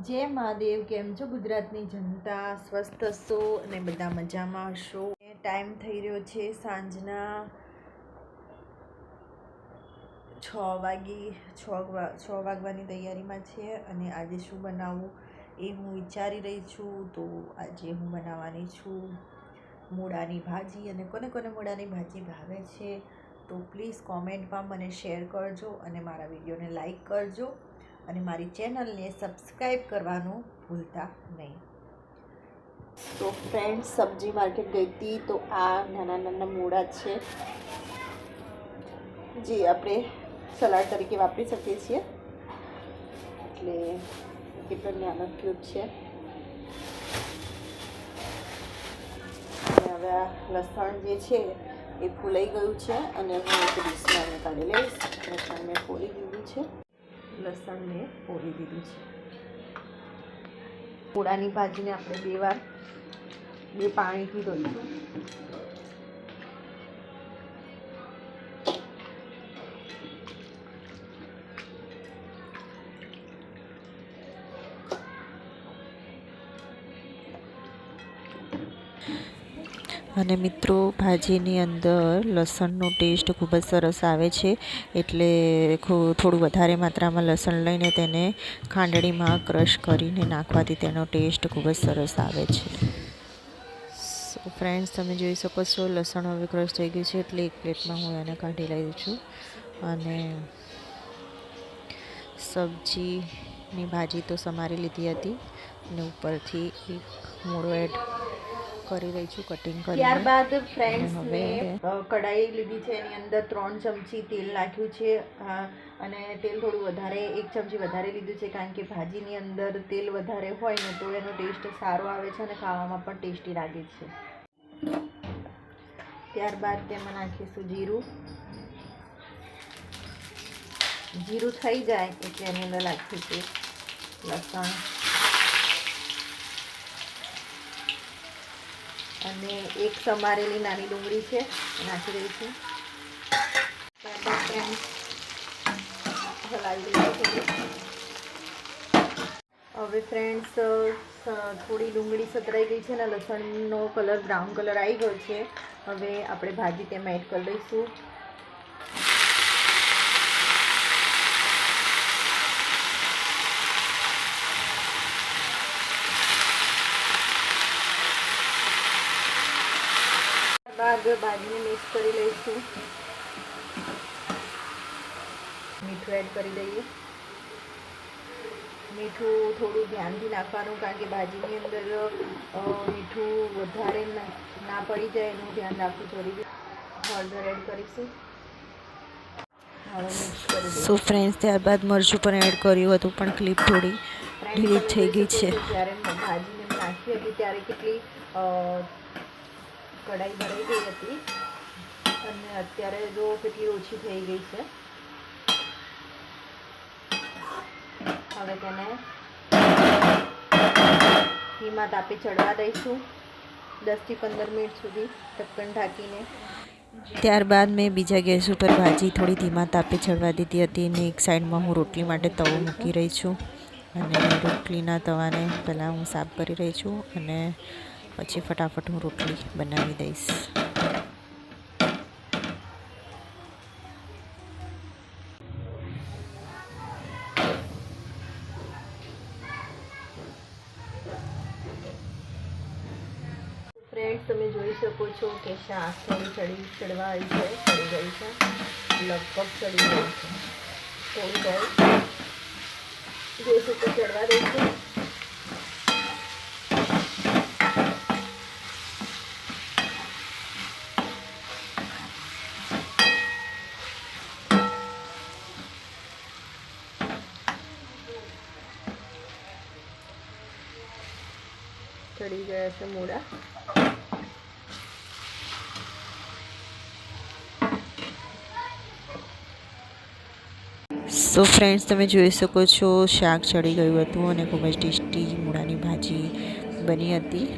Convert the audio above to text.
જય મહાદેવ. કેમ છો ગુજરાતની જનતા? સ્વસ્થ હશો અને બધા મજામાં હશો. ટાઈમ થઈ રહ્યો છે સાંજના 6 વાગવાની તૈયારીમાં છે અને આજે શું બનાવવું એ હું વિચારી રહી છું. તો આજે હું બનાવવાની છું મૂળાની ભાજી. અને કોને કોને મૂળાની ભાજી ભાવે છે તો પ્લીઝ કોમેન્ટમાં મને શેર કરજો અને મારા વિડીયોને લાઈક કરજો અને મારી ચેનલને સબસ્ક્રાઈબ કરવાનું ભૂલતા નહીં. તો ફ્રેન્ડ્સ, સબ્જી માર્કેટ ગઈ હતી તો આ નાના નાના મૂળા છે જે આપણે સલાડ તરીકે વાપરી શકીએ છીએ. એટલે કેટલો નાનો ક્યુબ છે. અને હવે આ લસણ જે છે એ ફૂલાઈ ગયું છે અને હું એક ડીશમાં એને કાઢી લઈશ. લસણ મેં ફોલી દીધું છે. મૂળાની ભાજીને આપણે 2 વાર પાણીથી ધોઈશું. અને મિત્રો, ભાજીની અંદર લસણનો ટેસ્ટ ખૂબ જ સરસ આવે છે. એટલે થોડું વધારે માત્રામાં લસણ લઈને તેને ખાંડણીમાં ક્રશ કરીને નાખવાથી તેનો ટેસ્ટ ખૂબ જ સરસ આવે છે. સો ફ્રેન્ડ્સ, તમે જોઈ શકો છો લસણ હવે ક્રશ થઈ ગયું છે. એટલે એક પ્લેટમાં હું એને કાઢી લઈ છું. અને સબ્જીની ભાજી તો સમારી લીધી હતી અને ઉપરથી એક મૂળો એડ કરી રહી છું કટિંગ કરી. ત્યારબાદ ફ્રેન્ડ્સ મેં કઢાઈ લીધી છે. એની અંદર 3 ચમચી તેલ નાખ્યું છે અને તેલ થોડું વધારે 1 ચમચી વધારે લીધું છે કારણ કે ભાજીની અંદર તેલ વધારે હોય ને તો એનો ટેસ્ટ સારો આવે છે અને ખાવામાં પણ ટેસ્ટી લાગે છે. ત્યારબાદ તેમાં નાખીશું જીરું. જીરું થઈ જાય એટલે એની અંદર નાખીશું લસણ અને એક સમારેલી નાની ડુંગળી છે નાખી દઈ છું. હવે ફ્રેન્ડ્સ, થોડી ડુંગળી સતરાઈ ગઈ છે અને લસણનો કલર બ્રાઉન કલર આવી ગયો છે. હવે આપણે ભાજી તેમાં એડ કરી દઈશું. બાદ ભાજીને મિક્સ કરી લઈશું. મીઠું એડ કરી દઈએ. મીઠું થોડું ધ્યાનથી નાખવાનું કારણ કે ભાજીની અંદર મીઠું વધારે ના પડી જાય એનું ધ્યાન રાખવું જરૂરી. હળદર એડ કરીશું. હવે મિક્સ કરી દઈશું. સો ફ્રેન્ડ્સ, ત્યારબાદ મરચું પણ એડ કર્યું હતું પણ ક્લિપ થોડી ડિલીટ થઈ ગઈ છે. જ્યારે ભાજીને નાખી હતી ત્યારે કેટલી કઢાઈ ભરાઈ ગઈ હતી અને અત્યારે જો કેટલી ઓછી થઈ ગઈ છે. હવે તેને ધીમા તાપે ચડવા દઈશું 10 થી 15 મિનિટ સુધી ઢક્કણ ઢાંકીને. ત્યારબાદ મેં બીજા ગેસ ઉપર ભાજી થોડી ધીમા તાપે ચડવા દીધી હતી અને એક સાઈડમાં હું રોટલી માટે તવો મૂકી રહી છું. અને રોટલીના તવાને પહેલાં હું સાફ કરી રહી છું અને પછી ફટાફટ હું રોટલી બનાવી દઈશ. ફ્રેન્ડ્સ, તમે જોઈ શકો છો કે શાક થોડી ચડવા આવી છે, ચડી ગઈ છે, લગભગ ચડી ગઈ છે. થોડી ગેસ ઉપર ચડવા દઈશું. ચડી ગયા છે મૂળા. સો ફ્રેન્ડ્સ, તમે જોઈ શકો છો શાક ચડી ગયું હતું અને ખૂબ જ ટેસ્ટી મૂળાની ભાજી બની હતી.